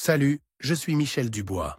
Salut, je suis Michel Dubois.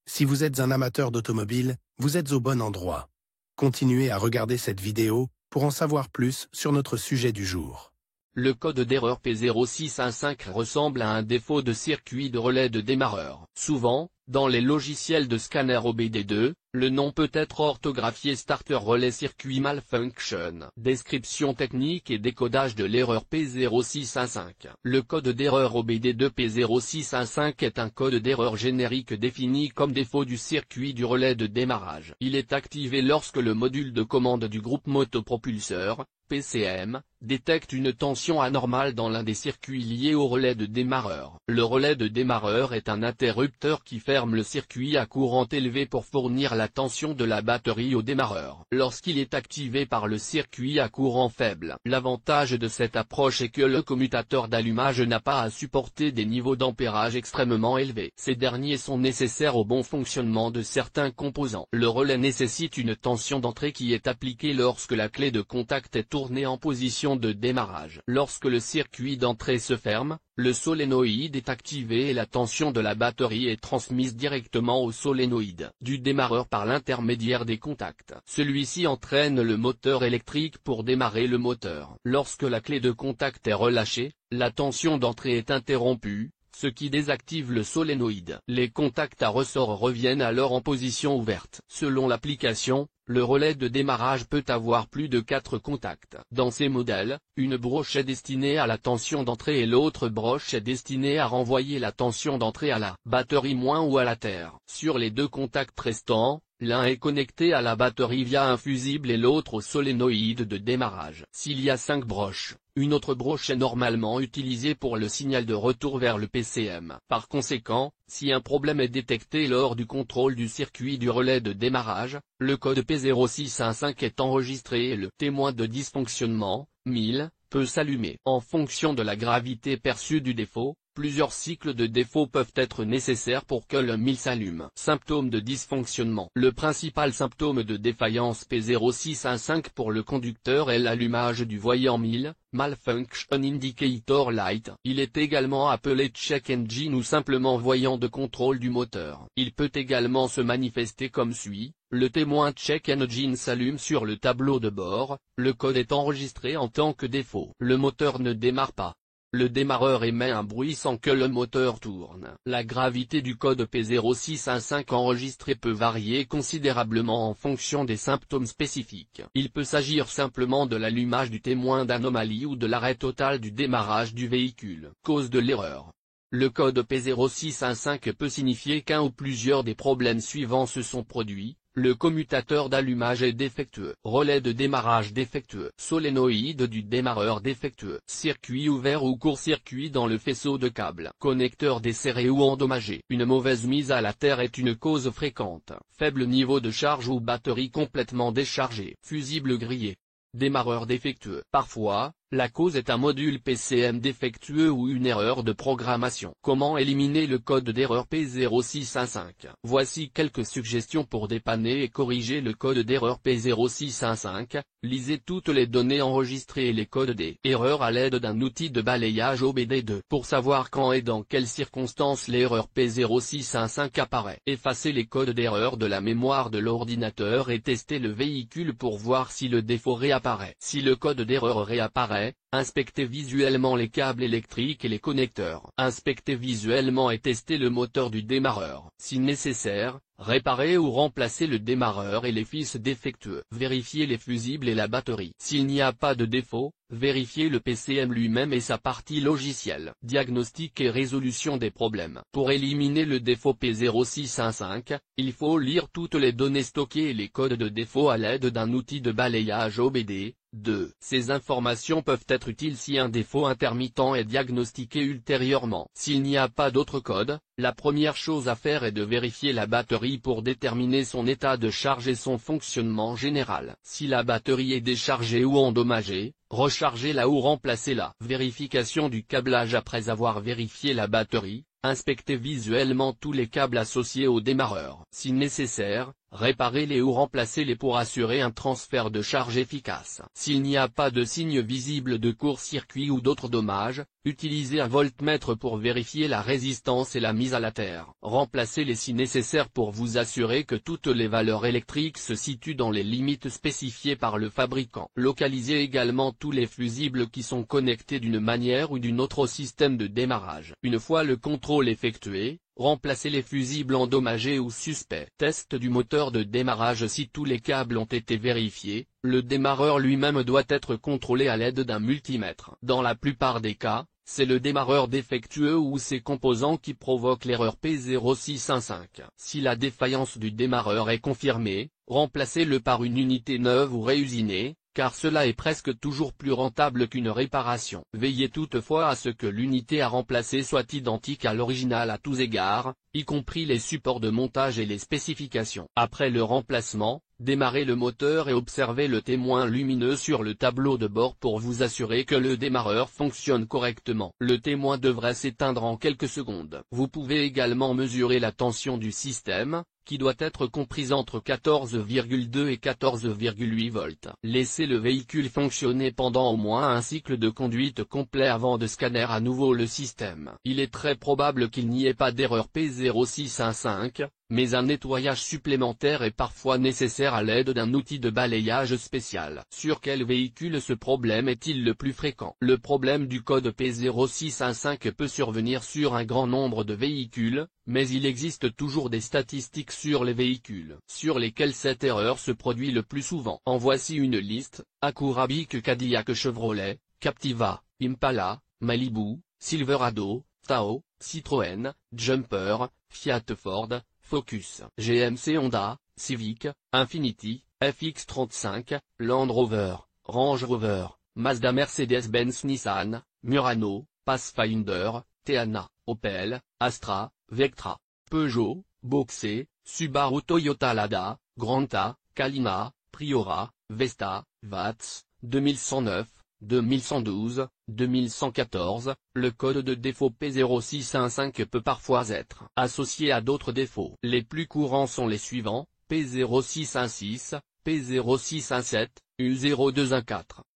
Si vous êtes un amateur d'automobile, vous êtes au bon endroit. Continuez à regarder cette vidéo pour en savoir plus sur notre sujet du jour. Le code d'erreur P0615 ressemble à un défaut de circuit de relais de démarreur. Souvent, dans les logiciels de scanner OBD2, le nom peut être orthographié Starter Relay Circuit Malfunction. Description technique et décodage de l'erreur P0615. Le code d'erreur OBD2 P0615 est un code d'erreur générique défini comme défaut du circuit du relais de démarrage. Il est activé lorsque le module de commande du groupe motopropulseur, PCM, détecte une tension anormale dans l'un des circuits liés au relais de démarreur. Le relais de démarreur est un interrupteur qui ferme le circuit à courant élevé pour fournir la tension de la batterie au démarreur. Lorsqu'il est activé par le circuit à courant faible, l'avantage de cette approche est que le commutateur d'allumage n'a pas à supporter des niveaux d'ampérage extrêmement élevés. Ces derniers sont nécessaires au bon fonctionnement de certains composants. Le relais nécessite une tension d'entrée qui est appliquée lorsque la clé de contact est tournée en position de démarrage. Lorsque le circuit d'entrée se ferme, le solénoïde est activé et la tension de la batterie est transmise directement au solénoïde du démarreur par l'intermédiaire des contacts. Celui-ci entraîne le moteur électrique pour démarrer le moteur. Lorsque la clé de contact est relâchée, la tension d'entrée est interrompue, ce qui désactive le solénoïde. Les contacts à ressort reviennent alors en position ouverte. Selon l'application, le relais de démarrage peut avoir plus de 4 contacts. Dans ces modèles, une broche est destinée à la tension d'entrée et l'autre broche est destinée à renvoyer la tension d'entrée à la batterie- ou à la terre. Sur les 2 contacts restants, l'un est connecté à la batterie via un fusible et l'autre au solénoïde de démarrage. S'il y a 5 broches, une autre broche est normalement utilisée pour le signal de retour vers le PCM. Par conséquent, si un problème est détecté lors du contrôle du circuit du relais de démarrage, le code P0615 est enregistré et le témoin de dysfonctionnement, 1000, peut s'allumer. En fonction de la gravité perçue du défaut, plusieurs cycles de défaut peuvent être nécessaires pour que le 1000 s'allume. Symptômes de dysfonctionnement. Le principal symptôme de défaillance P0615 pour le conducteur est l'allumage du voyant 1000, Malfunction Indicator Light. Il est également appelé Check Engine ou simplement voyant de contrôle du moteur. Il peut également se manifester comme suit. Le témoin Check Engine s'allume sur le tableau de bord, le code est enregistré en tant que défaut. Le moteur ne démarre pas. Le démarreur émet un bruit sans que le moteur tourne. La gravité du code P0615 enregistré peut varier considérablement en fonction des symptômes spécifiques. Il peut s'agir simplement de l'allumage du témoin d'anomalie ou de l'arrêt total du démarrage du véhicule. Cause de l'erreur. Le code P0615 peut signifier qu'un ou plusieurs des problèmes suivants se sont produits. Le commutateur d'allumage est défectueux. Relais de démarrage défectueux. Solénoïde du démarreur défectueux. Circuit ouvert ou court-circuit dans le faisceau de câbles. Connecteur desserré ou endommagé. Une mauvaise mise à la terre est une cause fréquente. Faible niveau de charge ou batterie complètement déchargée. Fusible grillé. Démarreur défectueux. Parfois, la cause est un module PCM défectueux ou une erreur de programmation. Comment éliminer le code d'erreur P0615? Voici quelques suggestions pour dépanner et corriger le code d'erreur P0615. Lisez toutes les données enregistrées et les codes des erreurs à l'aide d'un outil de balayage OBD2. Pour savoir quand et dans quelles circonstances l'erreur P0615 apparaît. Effacez les codes d'erreur de la mémoire de l'ordinateur et testez le véhicule pour voir si le défaut réapparaît. Si le code d'erreur réapparaît, inspectez visuellement les câbles électriques et les connecteurs. Inspectez visuellement et testez le moteur du démarreur. Si nécessaire, réparez ou remplacez le démarreur et les fils défectueux. Vérifiez les fusibles et la batterie. S'il n'y a pas de défaut, vérifiez le PCM lui-même et sa partie logicielle. Diagnostic et résolution des problèmes. Pour éliminer le défaut P0615, il faut lire toutes les données stockées et les codes de défaut à l'aide d'un outil de balayage OBD. 2. Ces informations peuvent être utiles si un défaut intermittent est diagnostiqué ultérieurement. S'il n'y a pas d'autre code, la première chose à faire est de vérifier la batterie pour déterminer son état de charge et son fonctionnement général. Si la batterie est déchargée ou endommagée, rechargez-la ou remplacez-la. Vérification du câblage. Après avoir vérifié la batterie, inspectez visuellement tous les câbles associés au démarreur. Si nécessaire, réparez-les ou remplacez-les pour assurer un transfert de charge efficace. S'il n'y a pas de signe visible de court-circuit ou d'autres dommages, utilisez un voltmètre pour vérifier la résistance et la mise à la terre. Remplacez-les si nécessaire pour vous assurer que toutes les valeurs électriques se situent dans les limites spécifiées par le fabricant. Localisez également tous les fusibles qui sont connectés d'une manière ou d'une autre au système de démarrage. Une fois le contrôle effectué, remplacez les fusibles endommagés ou suspects. Test du moteur de démarrage. Si tous les câbles ont été vérifiés, le démarreur lui-même doit être contrôlé à l'aide d'un multimètre. Dans la plupart des cas, c'est le démarreur défectueux ou ses composants qui provoquent l'erreur P0615. Si la défaillance du démarreur est confirmée, remplacez-le par une unité neuve ou réusinée, car cela est presque toujours plus rentable qu'une réparation. Veillez toutefois à ce que l'unité à remplacer soit identique à l'original à tous égards, y compris les supports de montage et les spécifications. Après le remplacement, démarrez le moteur et observez le témoin lumineux sur le tableau de bord pour vous assurer que le démarreur fonctionne correctement. Le témoin devrait s'éteindre en quelques secondes. Vous pouvez également mesurer la tension du système, qui doit être comprise entre 14,2 et 14,8 volts. Laissez le véhicule fonctionner pendant au moins un cycle de conduite complet avant de scanner à nouveau le système. Il est très probable qu'il n'y ait pas d'erreur P0615, mais un nettoyage supplémentaire est parfois nécessaire à l'aide d'un outil de balayage spécial. Sur quel véhicule ce problème est-il le plus fréquent? Le problème du code P0615 peut survenir sur un grand nombre de véhicules, mais il existe toujours des statistiques sur les véhicules sur lesquels cette erreur se produit le plus souvent. En voici une liste: Acura, Bic, Cadillac, Chevrolet, Captiva, Impala, Malibu, Silverado, Tahoe, Citroën, Jumper, Fiat, Ford, Focus, GMC, Honda, Civic, Infiniti, FX35, Land Rover, Range Rover, Mazda, Mercedes-Benz, Nissan, Murano, Pathfinder, Teana, Opel, Astra, Vectra, Peugeot, Boxer, Subaru, Toyota, Lada, Granta, Kalina, Priora, Vesta, Vats, 2109, 2112, 2114, le code de défaut P0615 peut parfois être associé à d'autres défauts. Les plus courants sont les suivants: P0616, P0617, U0214.